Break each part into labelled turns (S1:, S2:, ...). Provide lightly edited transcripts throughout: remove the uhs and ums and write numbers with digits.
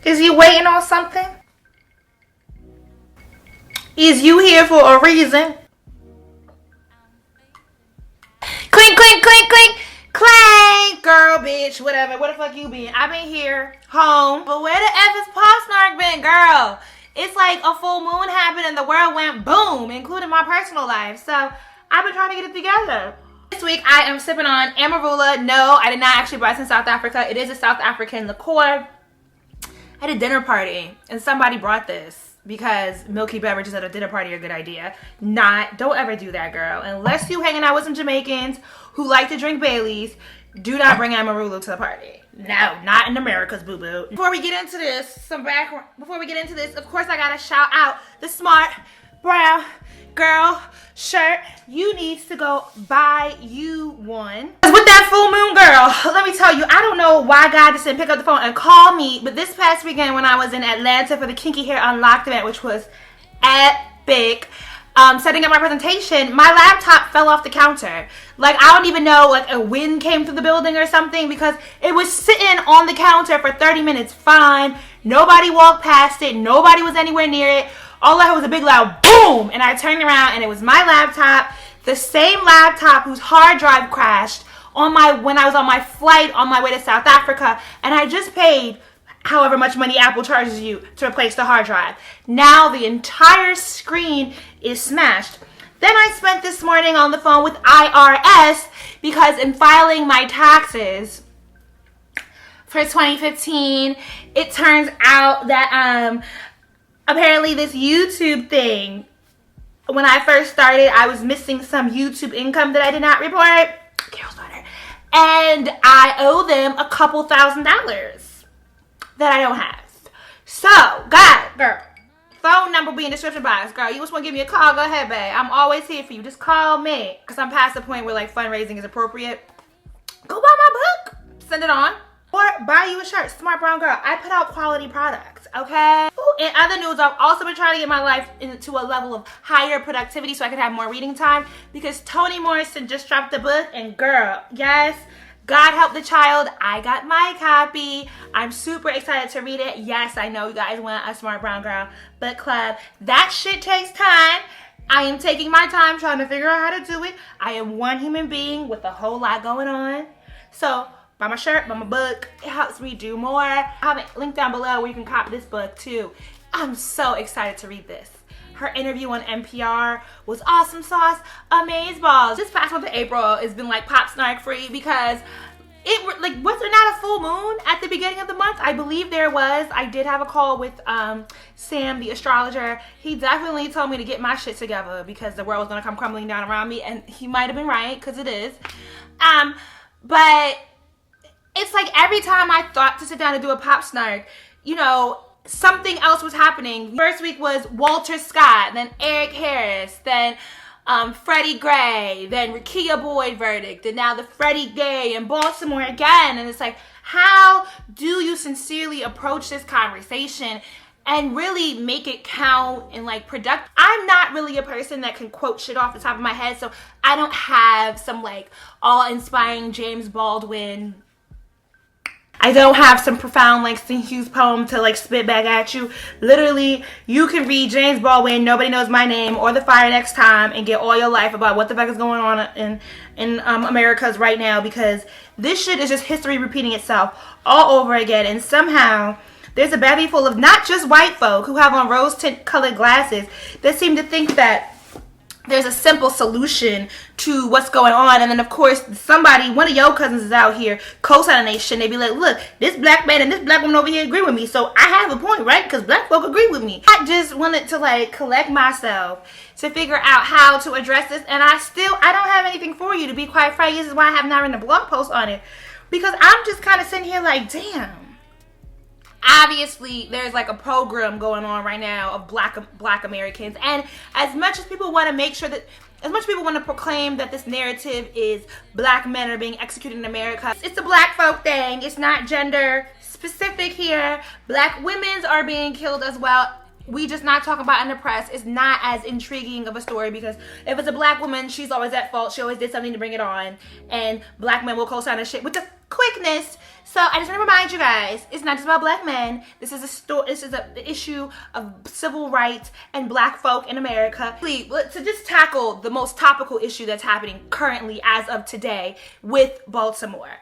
S1: Is you waiting on something? Is you here for a reason? Clink, clink, clink, clink, clank, girl, bitch, whatever. Where the fuck you been? I been here, home. But where the F is Pop Snark been, girl? It's like a full moon happened and the world went boom, including my personal life. So I've been trying to get it together. This week I am sipping on Amarula. No, I did not actually buy this in South Africa. It is a South African liqueur. I had a dinner party and somebody brought this because milky beverages at a dinner party are a good idea. Don't ever do that, girl. Unless you hanging out with some Jamaicans who like to drink Baileys, do not bring Amarula to the party. No, not in America's boo-boo. Before we get into this, of course I gotta shout out the Smart Brown Girl shirt. You need to go buy you one. With that full moon, girl, let me tell you, I don't know why God just didn't pick up the phone and call me, but this past weekend when I was in Atlanta for the Kinky Hair Unlocked event, which was epic, setting up my presentation, my laptop fell off the counter. Like, I don't even know, like a wind came through the building or something, because it was sitting on the counter for 30 minutes fine. Nobody walked past it. Nobody was anywhere near it. All I heard was a big loud boom, and I turned around and it was my laptop, the same laptop whose hard drive crashed when I was on my flight on my way to South Africa, and I just paid however much money Apple charges you to replace the hard drive. Now the entire screen is smashed. Then I spent this morning on the phone with IRS because in filing my taxes for 2015, it turns out that apparently this YouTube thing, when I first started, I was missing some YouTube income that I did not report. Carol's daughter. And I owe them a couple $1,000 that I don't have. So, girl, phone number will be in the description box. Girl, you just want to give me a call, go ahead, babe. I'm always here for you. Just call me. Because I'm past the point where, like, fundraising is appropriate. Go buy my book. Send it on. Or buy you a shirt. Smart Brown Girl. I put out quality products, okay? Ooh, in other news, I've also been trying to get my life into a level of higher productivity so I can have more reading time, because Toni Morrison just dropped the book, and girl, yes, God help the child, I got my copy. I'm super excited to read it. Yes, I know you guys want a Smart Brown Girl book club. That shit takes time. I am taking my time trying to figure out how to do it. I am one human being with a whole lot going on. So, buy my shirt, buy my book. It helps me do more. I have a link down below where you can cop this book too. I'm so excited to read this. Her interview on NPR was awesome sauce, amazeballs. This past month of April has been like Pop Snark free because was there not a full moon at the beginning of the month? I believe there was. I did have a call with Sam, the astrologer. He definitely told me to get my shit together because the world was gonna come crumbling down around me, and he might have been right, because it is. But it's like every time I thought to sit down and do a Pop Snark, you know, something else was happening. First week was Walter Scott, then Eric Harris, then Freddie Gray, then Rekia Boyd verdict, and now the Freddie Gay in Baltimore again. And it's like, how do you sincerely approach this conversation and really make it count and like product? I'm not really a person that can quote shit off the top of my head, so I don't have some like all-inspiring James Baldwin. I don't have some profound Langston Hughes poem to like spit back at you. Literally, you can read James Baldwin, Nobody Knows My Name, or The Fire Next Time, and get all your life about what the fuck is going on in America's right now, because this shit is just history repeating itself all over again. And somehow there's a bevy full of not just white folk who have on rose tint colored glasses that seem to think that there's a simple solution to what's going on. And then of course one of your cousins is out here co-signing they shit. They be like, look, this black man and this black woman over here agree with me, so I have a point, right? Because black folk agree with me. I just wanted to like collect myself to figure out how to address this, and I don't have anything for you, to be quite frank. This is why I have not written a blog post on it, because I'm just kind of sitting here like, damn. Obviously, there's like a program going on right now of black Americans, and as much as people want to make sure that, as much as people want to proclaim that this narrative is black men are being executed in America, it's a black folk thing. It's not gender specific here. Black women are being killed as well. We just not talking about in the press. It's not as intriguing of a story, because if it's a black woman, she's always at fault. She always did something to bring it on, and black men will co-sign the shit. What the quickness. So I just want to remind you guys, it's not just about black men. This is an issue of civil rights and black folk in America. To just tackle the most topical issue that's happening currently as of today with Baltimore.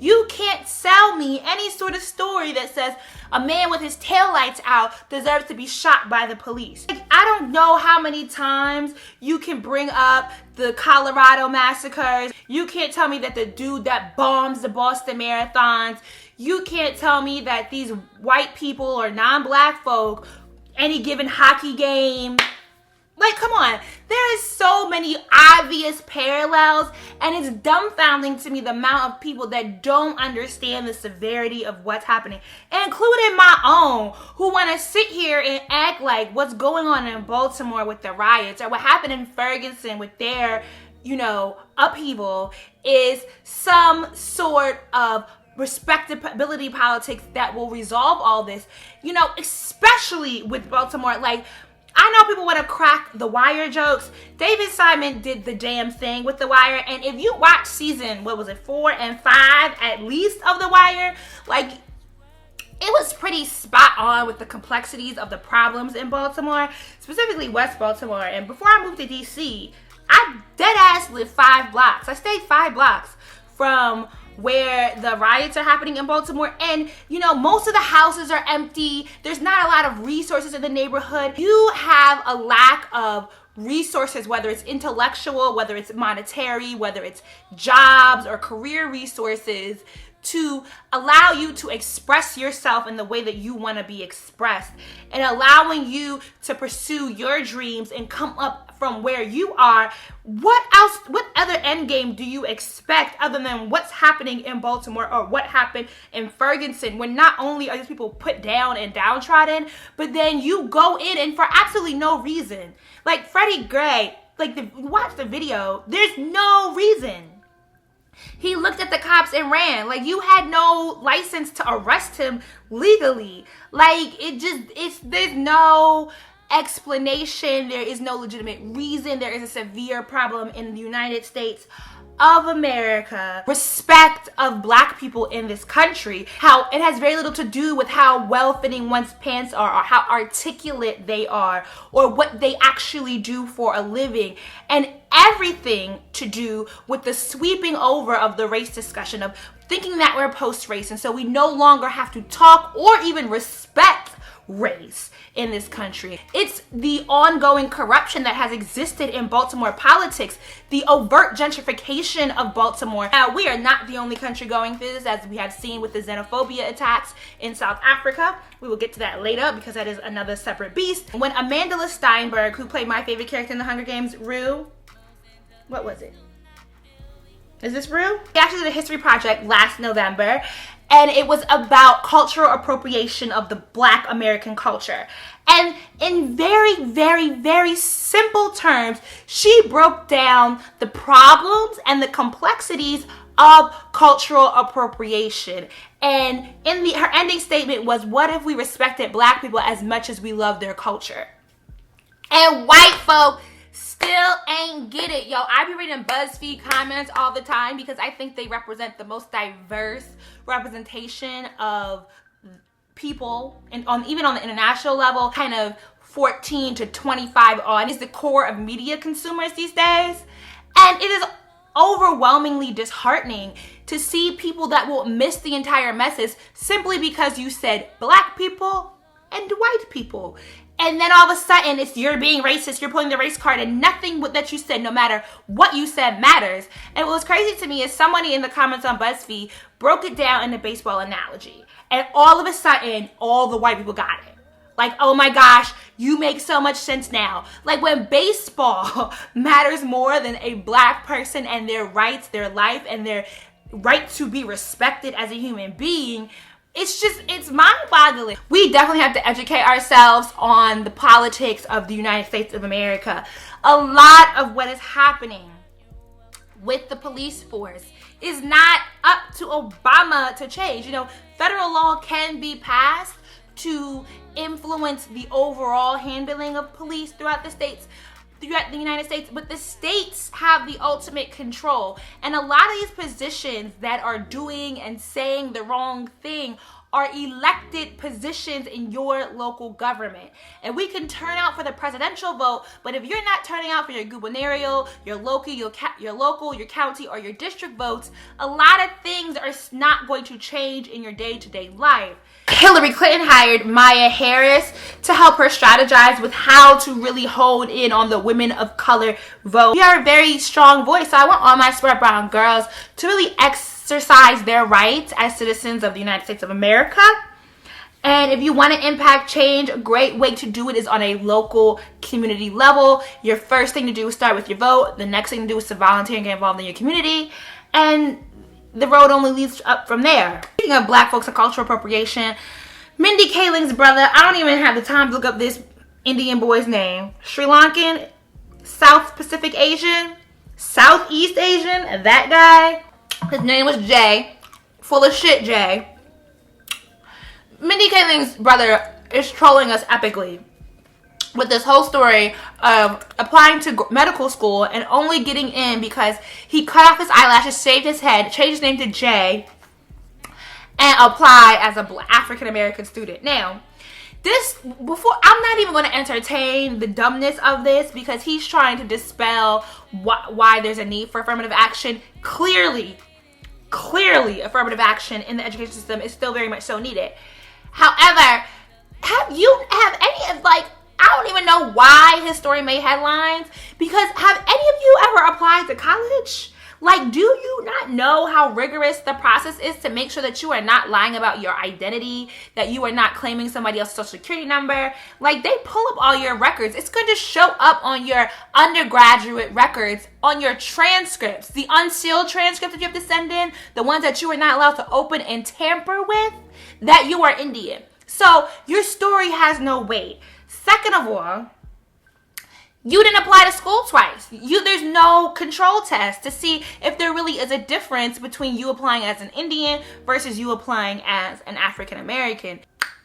S1: You can't sell me any sort of story that says a man with his taillights out deserves to be shot by the police. Like, I don't know how many times you can bring up the Colorado massacres. You can't tell me that the dude that bombs the Boston marathons. You can't tell me that these white people or non-black folk, any given hockey game. Like, come on. There is so many obvious parallels, and it's dumbfounding to me the amount of people that don't understand the severity of what's happening, including my own, who want to sit here and act like what's going on in Baltimore with the riots or what happened in Ferguson with their, upheaval is some sort of respectability politics that will resolve all this, especially with Baltimore. Like, I know people want to crack The Wire jokes. David Simon did the damn thing with The Wire. And if you watch season, 4 and 5 at least of The Wire, like, it was pretty spot on with the complexities of the problems in Baltimore, specifically West Baltimore. And before I moved to DC, I dead ass lived 5 blocks. I stayed 5 blocks from where the riots are happening in Baltimore, and most of the houses are empty. There's not a lot of resources in the neighborhood. You have a lack of resources, whether it's intellectual, whether it's monetary, whether it's jobs or career resources, to allow you to express yourself in the way that you want to be expressed, and allowing you to pursue your dreams and come up from where you are. What other end game do you expect other than what's happening in Baltimore or what happened in Ferguson, when not only are these people put down and downtrodden, but then you go in and for absolutely no reason. Like Freddie Gray, watch the video, there's no reason. He looked at the cops and ran. Like, you had no license to arrest him legally. Like, there's no explanation. There is no legitimate reason. There is a severe problem in the United States of America. Respect of black people in this country. How it has very little to do with how well-fitting one's pants are or how articulate they are or what they actually do for a living, and everything to do with the sweeping over of the race discussion, of thinking that we're post-race, and so we no longer have to talk or even respect race in this country. It's the ongoing corruption that has existed in Baltimore politics, the overt gentrification of Baltimore. Now, we are not the only country going through this, as we have seen with the xenophobia attacks in South Africa. We will get to that later because that is another separate beast. When Amanda Steinberg, who played my favorite character in the Hunger Games, Rue, what was it? Is this Rue? We actually did a history project last November, and it was about cultural appropriation of the Black American culture. And in very, very, very simple terms, she broke down the problems and the complexities of cultural appropriation. And her ending statement was, what if we respected Black people as much as we love their culture? And white folk still ain't get it, yo. I be reading BuzzFeed comments all the time because I think they represent the most diverse representation of people, and even on the international level, kind of 14 to 25 on is the core of media consumers these days. And it is overwhelmingly disheartening to see people that will miss the entire message simply because you said Black people and white people. And then all of a sudden, you're being racist, you're pulling the race card, and nothing that you said, no matter what you said, matters. And what was crazy to me is somebody in the comments on BuzzFeed broke it down in a baseball analogy. And all of a sudden, all the white people got it. Like, oh my gosh, you make so much sense now. Like, when baseball matters more than a Black person and their rights, their life, and their right to be respected as a human being, it's mind-boggling. We definitely have to educate ourselves on the politics of the United States of America. A lot of what is happening with the police force is not up to Obama to change. Federal law can be passed to influence the overall handling of police throughout the states. throughout the United States, but the states have the ultimate control. And a lot of these positions that are doing and saying the wrong thing are elected positions in your local government. And we can turn out for the presidential vote, but if you're not turning out for your gubernatorial, your local, your county, or your district votes, a lot of things are not going to change in your day-to-day life. Hillary Clinton hired Maya Harris to help her strategize with how to really hone in on the women of color vote. We are a very strong voice, so I want all my smart brown girls to really exercise their rights as citizens of the United States of America. And if you want to impact change, a great way to do it is on a local community level. Your first thing to do is start with your vote. The next thing to do is to volunteer and get involved in your community. And the road only leads up from there. Speaking of black folks and cultural appropriation, Mindy Kaling's brother, I don't even have the time to look up this Indian boy's name. Sri Lankan, South Pacific Asian, Southeast Asian, that guy. His name was Jay. Full of shit, Jay. Mindy Kaling's brother is trolling us epically with this whole story of applying to medical school and only getting in because he cut off his eyelashes, shaved his head, changed his name to Jay, and applied as an African American student. Now, I'm not even going to entertain the dumbness of this because he's trying to dispel why there's a need for affirmative action. Clearly, affirmative action in the education system is still very much so needed. However, have any of, I don't even know why his story made headlines, because have any of you ever applied to college? Do you not know how rigorous the process is to make sure that you are not lying about your identity, that you are not claiming somebody else's social security number? They pull up all your records. It's going to show up on your undergraduate records, on your transcripts, the unsealed transcripts that you have to send in, the ones that you are not allowed to open and tamper with, that you are Indian. So your story has no weight. Second of all, you didn't apply to school twice. There's no control test to see if there really is a difference between you applying as an Indian versus you applying as an African American.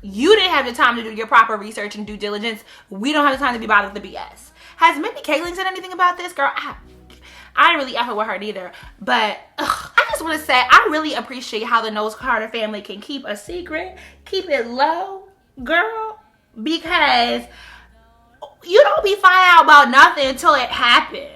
S1: You didn't have the time to do your proper research and due diligence. We don't have the time to be bothered with the BS. Has Mindy Kaling said anything about this? Girl, I didn't really effort with her either. But I just want to say, I really appreciate how the Knowles Carter family can keep a secret, keep it low, girl, because you don't be finding out about nothing until it happened.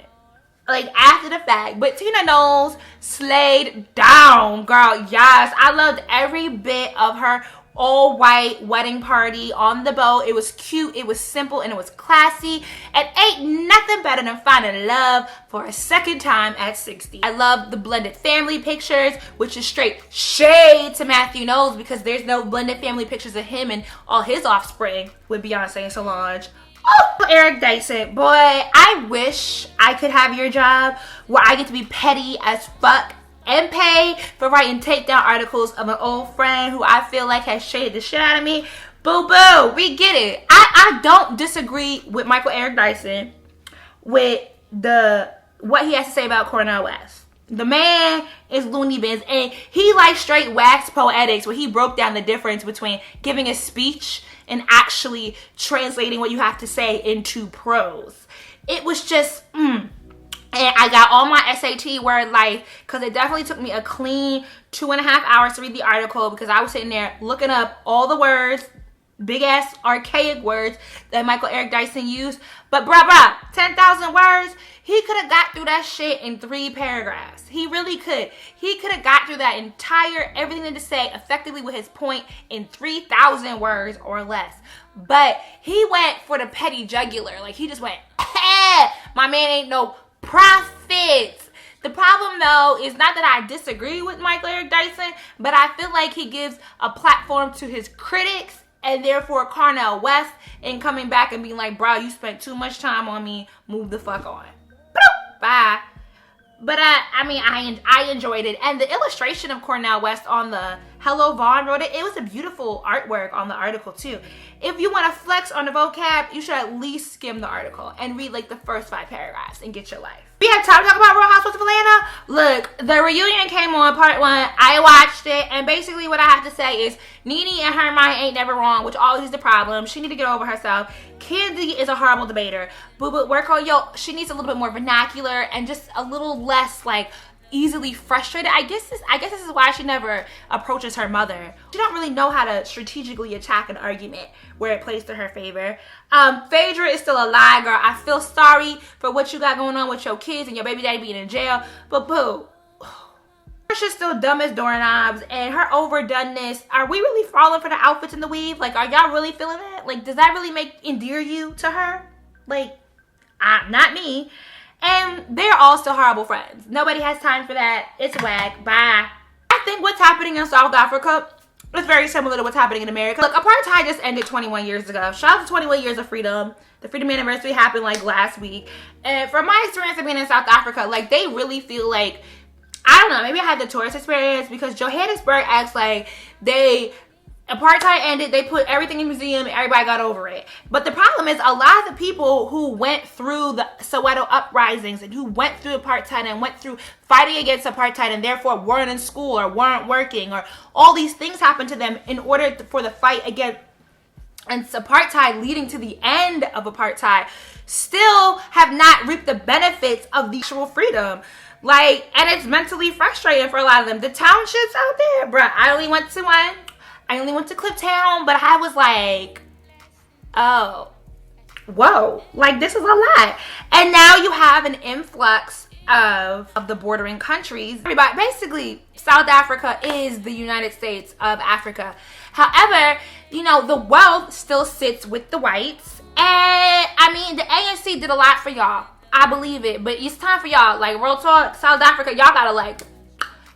S1: After the fact. But Tina Knowles slayed down, girl. Yes, I loved every bit of her all-white wedding party on the boat. It was cute, it was simple, and it was classy. And ain't nothing better than finding love for a second time at 60. I love the blended family pictures, which is straight shade to Matthew Knowles because there's no blended family pictures of him and all his offspring with Beyonce and Solange. Oh, Eric Dyson, boy, I wish I could have your job where I get to be petty as fuck and pay for writing takedown articles of an old friend who I feel like has shaded the shit out of me. Boo boo, we get it. I don't disagree with Michael Eric Dyson with what he has to say about Cornel West. The man is loony bins, and he straight wax poetics where he broke down the difference between giving a speech and actually translating what you have to say into prose. It was just, And I got all my SAT word life because it definitely took me a clean 2.5 hours to read the article because I was sitting there looking up all the words, big ass archaic words that Michael Eric Dyson used. But bruh, 10,000 words, he could have got through that shit in 3 paragraphs. He really could. He could have got through that entire everything to say effectively with his point in 3,000 words or less. But he went for the petty jugular. He just went, my man ain't no prophet. The problem though is not that I disagree with Michael Eric Dyson, but I feel like he gives a platform to his critics and therefore Cornel West in coming back and being like, bro, you spent too much time on me, move the fuck on. Bye. But I enjoyed it, and the illustration of Cornel West on the Hello Vaughn wrote it. It was a beautiful artwork on the article too. If you want to flex on the vocab, you should at least skim the article and read the first 5 paragraphs and get your life. We have time to talk about Real Housewives of Atlanta. Look, the reunion came on part 1. I watched it, and basically what I have to say is Nene and her mind ain't never wrong, which always is the problem. She need to get over herself. Candy is a horrible debater. But work on she needs a little bit more vernacular and just a little less like easily frustrated. I guess this is why she never approaches her mother. She don't really know how to strategically attack an argument where it plays to her favor. Phaedra is still a lie, girl. I feel sorry for what you got going on with your kids and your baby daddy being in jail, but boo, she's still dumb as doorknobs, and her overdoneness. Are we really falling for the outfits and the weave? Like, are y'all really feeling that? Like, does that really endear you to her? Like, not me. And they're all still horrible friends. Nobody has time for that. It's whack. Bye. I think what's happening in South Africa is very similar to what's happening in America. Look, apartheid just ended 21 years ago. Shout out to 21 years of freedom. The freedom anniversary happened like last week. And from my experience of being in South Africa, like they really feel like, I don't know, maybe I had the tourist experience because Johannesburg acts like apartheid ended, they put everything in the museum, and everybody got over it. But the problem is a lot of the people who went through the Soweto uprisings and who went through apartheid and went through fighting against apartheid and therefore weren't in school or weren't working or all these things happened to them in order for the fight against apartheid leading to the end of apartheid still have not reaped the benefits of the actual freedom. Like, and it's mentally frustrating for a lot of them. The townships out there, bruh, I only went to one. I only went to Cliptown, but I was like, oh, whoa, like this is a lot. And now you have an influx of the bordering countries. Everybody, basically, South Africa is the United States of Africa. However, you know, the wealth still sits with the whites. And I mean, the ANC did a lot for y'all. I believe it. But it's time for y'all, like real talk, South Africa, y'all gotta like,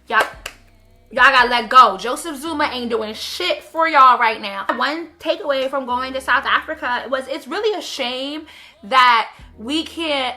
S1: y'all gotta let go. Joseph Zuma ain't doing shit for y'all right now. One takeaway from going to South Africa was it's really a shame that we can't,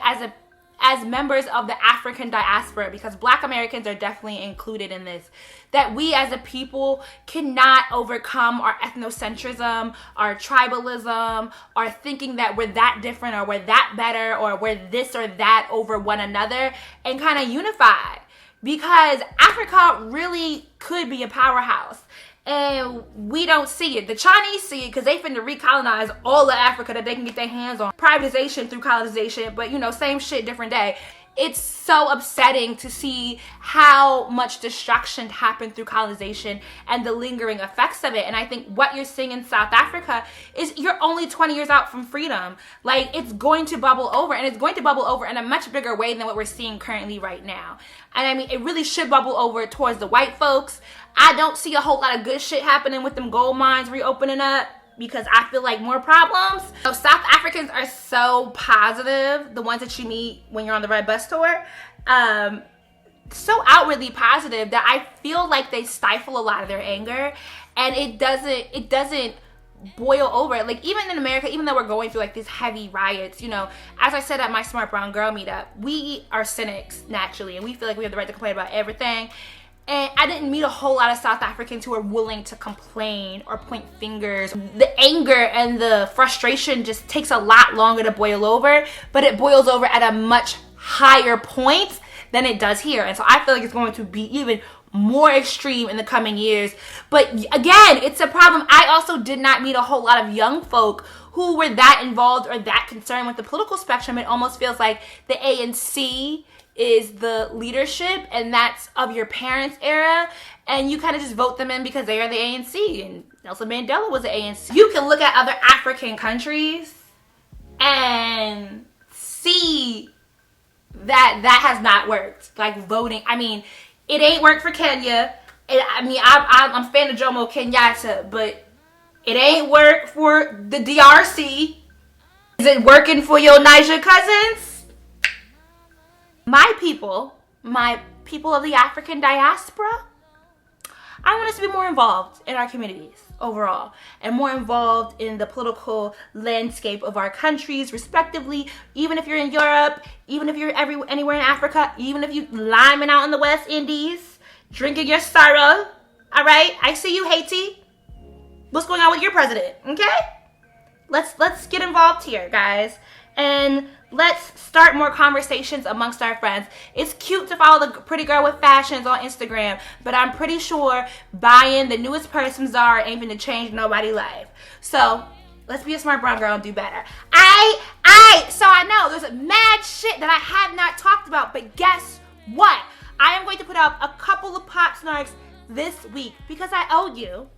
S1: as members of the African diaspora, because Black Americans are definitely included in this, that we as a people cannot overcome our ethnocentrism, our tribalism, our thinking that we're that different or we're that better or we're this or that over one another and kind of unify. Because Africa really could be a powerhouse. And we don't see it. The Chinese see it because they finna recolonize all of Africa that they can get their hands on. Privatization through colonization, but you know, same shit, different day. It's so upsetting to see how much destruction happened through colonization and the lingering effects of it. And I think what you're seeing in South Africa is you're only 20 years out from freedom. Like, it's going to bubble over, and it's going to bubble over in a much bigger way than what we're seeing currently right now. And I mean, it really should bubble over towards the white folks. I don't see a whole lot of good shit happening with them gold mines reopening up, because I feel like more problems. So South Africans are so positive, the ones that you meet when you're on the Red Bus tour, so outwardly positive that I feel like they stifle a lot of their anger, and it doesn't boil over. Like, even in America, even though we're going through like these heavy riots, you know, as I said at my Smartbrowngirl meetup, we are cynics naturally, and we feel like we have the right to complain about everything. And I didn't meet a whole lot of South Africans who are willing to complain or point fingers. The anger and the frustration just takes a lot longer to boil over, but it boils over at a much higher point than it does here. And so I feel like it's going to be even more extreme in the coming years. But again, it's a problem. I also did not meet a whole lot of young folk who were that involved or that concerned with the political spectrum. It almost feels like the ANC is the leadership, and that's of your parents' era, and you kind of just vote them in because they are the ANC, and Nelson Mandela was the ANC. You can look at other African countries and see that that has not worked. Like voting, I mean, it ain't worked for Kenya. I'm a fan of Jomo Kenyatta, but it ain't worked for the DRC. Is it working for your Niger cousins? My people of the African diaspora, I want us to be more involved in our communities overall and more involved in the political landscape of our countries respectively. Even if you're in Europe, even if you're anywhere in Africa, even if you're liming out in the West Indies, drinking your sorrow, all right? I see you, Haiti. What's going on with your president, okay? Let's get involved here, guys. and let's start more conversations amongst our friends. It's cute to follow the pretty girl with fashions on Instagram, but I'm pretty sure buying the newest purse from Zara ain't gonna change nobody's life. So let's be a smart brown girl and do better. So I know there's mad shit that I have not talked about, but guess what? I am going to put out a couple of Pop Snarks this week because I owe you.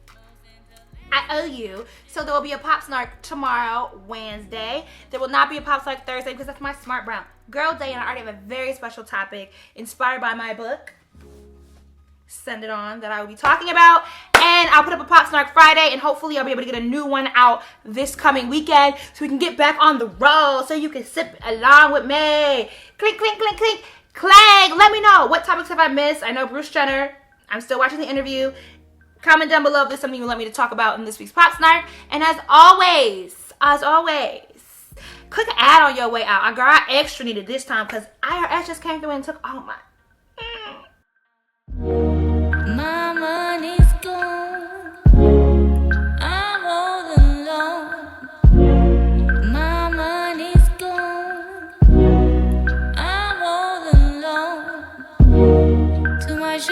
S1: So there will be a Pop Snark tomorrow, Wednesday. There will not be a Pop Snark Thursday because that's my Smart Brown Girl Day, and I already have a very special topic inspired by my book, Send It On, that I will be talking about. And I'll put up a Pop Snark Friday, and hopefully I'll be able to get a new one out this coming weekend so we can get back on the road so you can sip along with me. Clink, clink, clink, clink, clang. Let me know, what topics have I missed? I know Bruce Jenner. I'm still watching the interview. Comment down below if there's something you would like me to talk about in this week's Pop Snark. And as always, click an ad on your way out. Girl, I extra needed this time because IRS just came through and took all my...
S2: My money's gone. I'm all alone. My money's gone. I'm all alone. Too much.